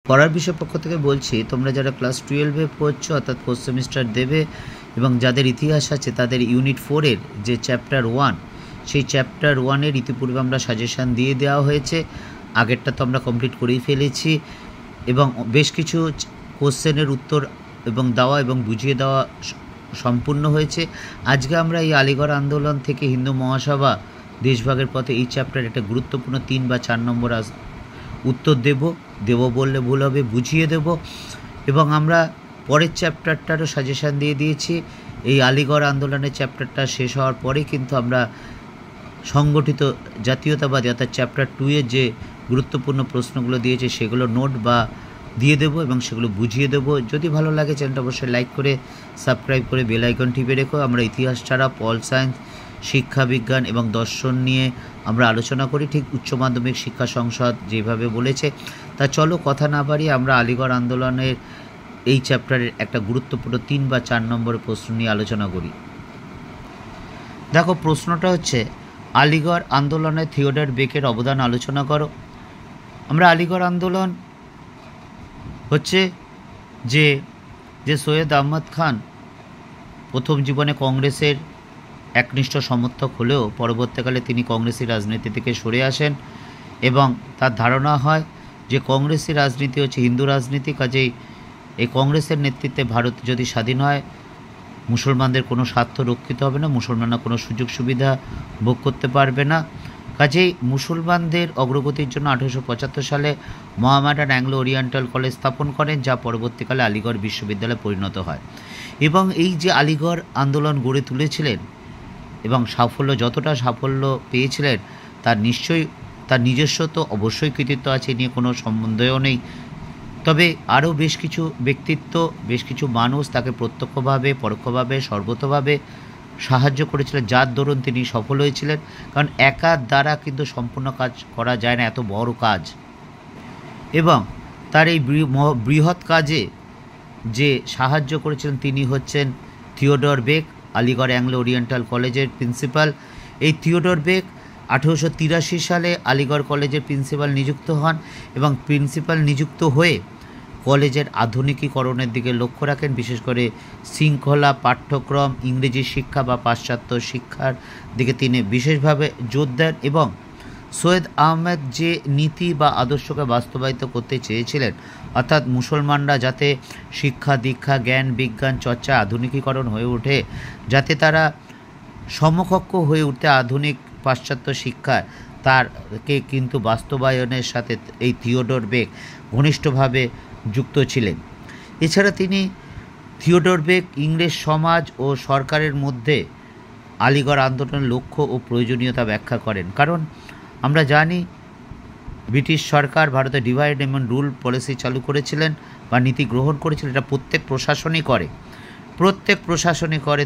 পড়ার বিষয় পক্ষ থেকে বলছি, তোমরা যারা ক্লাস 12 এ পড়ছো অর্থাৎ 4th সেমিস্টার দেবে এবং যাদের ইতিহাস আছে তাদের ইউনিট 4 এর যে চ্যাপ্টার 1, সেই চ্যাপ্টার 1 এর ইতিপূর্বে আমরা সাজেশন দিয়ে দেওয়া হয়েছে। আগেরটা তো আমরা কমপ্লিট করেই ফেলেছি এবং বেশ কিছু কোশ্চেনের উত্তর এবং দেওয়া এবং বুঝিয়ে দেওয়া সম্পূর্ণ হয়েছে। আজকে আমরা এই আলিগড় আন্দোলন থেকে হিন্দু মহাসভা দেশভাগের পথে এই চ্যাপ্টার একটা গুরুত্বপূর্ণ 3 বা 4 নম্বর উত্তর দেব বললে ভুল হবে, বুঝিয়ে দেব। এবং আমরা পরের চ্যাপ্টারটারও সাজেশান দিয়ে দিয়েছি। এই আলিগড় আন্দোলনের চ্যাপ্টারটা শেষ হওয়ার পরে কিন্তু আমরা সংগঠিত জাতীয়তাবাদী অর্থাৎ চ্যাপ্টার 2 এর যে গুরুত্বপূর্ণ প্রশ্নগুলো দিয়েছে সেগুলো নোট বা দিয়ে দেবো এবং সেগুলো বুঝিয়ে দেবো। যদি ভালো লাগে চ্যানেলটা অবশ্যই লাইক করে সাবস্ক্রাইব করে বেল আইকন টিপে রেখো। আমরা ইতিহাস ছাড়া পল সায়েন্স, শিক্ষা বিজ্ঞান এবং দর্শন নিয়ে আমরা আলোচনা করি, ঠিক উচ্চ মাধ্যমিক শিক্ষা সংসদ যেভাবে বলেছে। তা চলো কথা না বাড়িয়ে আমরা আলিগড় আন্দোলনের এই চ্যাপ্টারের একটা গুরুত্বপূর্ণ 3 বা 4 নম্বরের প্রশ্ন নিয়ে আলোচনা করি। দেখো, প্রশ্নটা হচ্ছে আলিগড় আন্দোলনে থিওডর বেকের অবদান আলোচনা করো। আমরা আলিগড় আন্দোলন হচ্ছে যে সৈয়দ আহমদ খান প্রথম জীবনে কংগ্রেসের একনিষ্ঠ সমর্থক হলেও পরবর্তীকালে তিনি কংগ্রেসি রাজনীতি থেকে সরে আসেন এবং তার ধারণা হয় যে কংগ্রেসি রাজনীতি হচ্ছে হিন্দু রাজনীতি, কাজেই এই কংগ্রেসের নেতৃত্বে ভারত যদি স্বাধীন হয় মুসলমানদের কোনো স্বার্থ রক্ষিত হবে না, মুসলমানরা কোনো সুযোগ সুবিধা ভোগ করতে পারবে না। কাজেই মুসলমানদের অগ্রগতির জন্য 1875 সালে মোহামেডান অ্যাংলো ওরিয়েন্টাল কলেজ স্থাপন করেন, যা পরবর্তীকালে আলিগড় বিশ্ববিদ্যালয়ে পরিণত হয়। এবং এই যে আলিগড় আন্দোলন গড়ে তুলেছিলেন এবং যতটা সাফল্য পেয়েছিলেন তার নিজস্ব তো অবশ্যই কৃতিত্ব আছে, নিয়ে কোনো সন্দেহ নেই। তবে আরও বেশ কিছু ব্যক্তিত্ব, বেশ কিছু মানুষ তাকে প্রত্যক্ষভাবে, পরোক্ষভাবে, সর্বতভাবে সাহায্য করেছিলেন, যার দরুন তিনি সফল হয়েছিলেন। কারণ একার দ্বারা কিন্তু সম্পূর্ণ কাজ করা যায় না, এত বড় কাজ। এবং তার এই বৃহৎ কাজে যে সাহায্য করেছিলেন তিনি হচ্ছেন Theodore Beck, Aligarh Anglo Oriental কলেজের প্রিন্সিপাল। এই থিওডর বেক 1883 সালে আলিগড় কলেজের প্রিন্সিপাল নিযুক্ত হন এবং প্রিন্সিপাল নিযুক্ত হয়ে কলেজের আধুনিকীকরণের দিকে লক্ষ্য রাখেন, বিশেষ করে শৃঙ্খলা, পাঠ্যক্রম, ইংরেজি শিক্ষা বা পাশ্চাত্য শিক্ষার দিকে তিনি বিশেষভাবে জোর দেন। এবং সৈয়দ আহমেদ যে নীতি বা আদর্শকে বাস্তবায়িত করতে চেয়েছিলেন, অর্থাৎ মুসলমানরা যাতে শিক্ষা দীক্ষা, জ্ঞান বিজ্ঞান চর্চা আধুনিকীকরণ হয়ে ওঠে, যাতে তারা সমকক্ষ হয়ে উঠতে আধুনিক পাশ্চাত্য শিক্ষায়, তারকে কিন্তু বাস্তবায়নের সাথে এই থিওডর বেক ঘনিষ্ঠভাবে যুক্ত ছিলেন। এছাড়া থিওডর বেক ইংরেজ সমাজ ও সরকারের মধ্যে আলিগড় আন্দোলনের লক্ষ্য ও প্রয়োজনীয়তা ব্যাখ্যা করেন। কারণ আমরা জানি ব্রিটিশ সরকার ভারতে ডিভাইড অ্যান্ড রুল পলিসি চালু করেছিলেন বা নীতি গ্রহণ করেছিলেন। এটা প্রত্যেক প্রশাসনই করে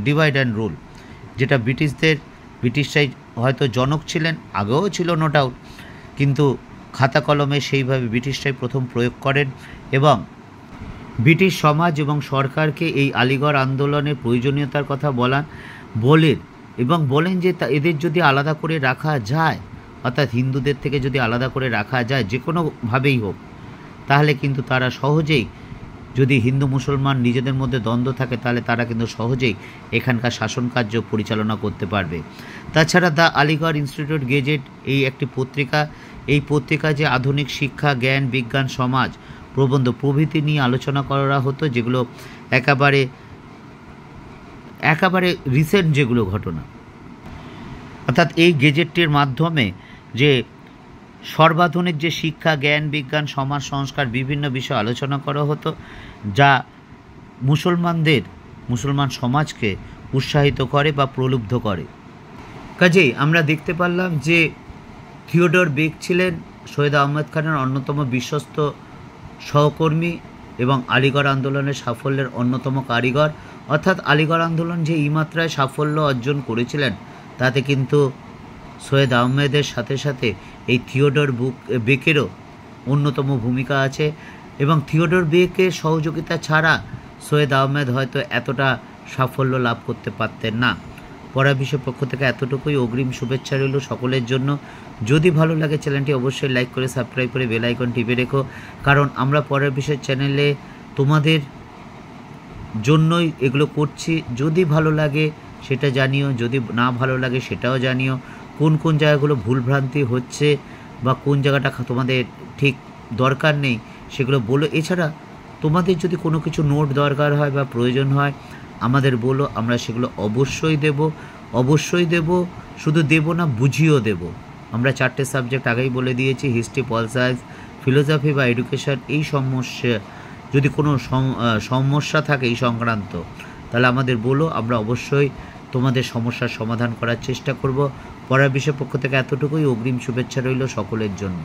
ডিভাইড অ্যান্ড রুল, যেটা ব্রিটিশরাই হয়তো জনক ছিলেন, আগেও ছিল নো ডাউট, কিন্তু খাতা কলমে সেইভাবে ব্রিটিশরাই প্রথম প্রয়োগ করেন এবং ব্রিটিশ সমাজ এবং সরকারকে এই আলিগড় আন্দোলনের প্রয়োজনীয়তার কথা বলেন যে এদের যদি আলাদা করে রাখা যায়, অর্থাৎ হিন্দুদের থেকে যদি আলাদা করে রাখা যায় যে কোনোভাবেই হোক, তাহলে কিন্তু তারা সহজেই, যদি হিন্দু মুসলমান নিজেদের মধ্যে দ্বন্দ্ব থাকে, তাহলে তারা কিন্তু সহজেই এখানকার শাসন কার্য পরিচালনা করতে পারবে। তাছাড়া দ্য আলিগড় ইনস্টিটিউট গেজেট এই একটি পত্রিকা, এই পত্রিকায় যে আধুনিক শিক্ষা, জ্ঞান বিজ্ঞান, সমাজ, প্রবন্ধ প্রভৃতি নিয়ে আলোচনা করা হতো, যেগুলো একেবারে রিসেন্ট যেগুলো ঘটনা। অর্থাৎ এই গেজেটটির মাধ্যমে যে সর্বাধুনিক যে শিক্ষা, জ্ঞান বিজ্ঞান, সমাজ সংস্কার বিভিন্ন বিষয় আলোচনা করা হতো, যা মুসলমান সমাজকে উৎসাহিত করে বা প্রলুব্ধ করে। কাজেই আমরা দেখতে পারলাম যে থিওডর বেক ছিলেন সৈয়দ আহমদ খানের অন্যতম বিশ্বস্ত সহকর্মী এবং আলিগড় আন্দোলনের সাফল্যের অন্যতম কারিগর। অর্থাৎ আলিগড় আন্দোলন যে এই মাত্রায় সাফল্য অর্জন করেছিলেন, তাতে কিন্তু সৈয়দ আহমেদের সাথে সাথে এই থিওডর বেকেরও অন্যতম ভূমিকা আছে এবং থিওডর বেকের সহযোগিতা ছাড়া সৈয়দ আহমেদ হয়তো এতটা সাফল্য লাভ করতে পারতেন না। পড়ার বিষয়ের পক্ষ থেকে এতটুকুই, অগ্রিম শুভেচ্ছা রইল সকলের জন্য। যদি ভালো লাগে চ্যানেলটি অবশ্যই লাইক করে সাবস্ক্রাইব করে বেল আইকন টিপে রেখো, কারণ আমরা পড়ার বিষয় চ্যানেলে তোমাদের জন্যই এগুলো করছি। যদি ভালো লাগে সেটা জানিও, যদি না ভালো লাগে সেটাও জানিও, কোন কোন জায়গাগুলো ভুলভ্রান্তি হচ্ছে বা কোন জায়গাটা তোমাদের ঠিক দরকার নেই সেগুলো বলো। এছাড়া তোমাদের যদি কোনো কিছু নোট দরকার হয় বা প্রয়োজন হয় আমাদের বলো, আমরা সেগুলো অবশ্যই দেব। শুধু দেব না, বুঝিয়েও দেব। আমরা 4টে সাবজেক্ট আগেই বলে দিয়েছি, হিস্ট্রি, পল সায়েন্স, ফিলোসফি বা এডুকেশন। এই সমস্যা যদি কোনো সমস্যা থাকে এই সংক্রান্ত, তাহলে আমাদের বলো, আমরা অবশ্যই তোমাদের সমস্যার সমাধান করার চেষ্টা করব। পড়ার বিষয়ের পক্ষ থেকে এতটুকুই, অগ্রিম শুভেচ্ছা রইল সকলের জন্য।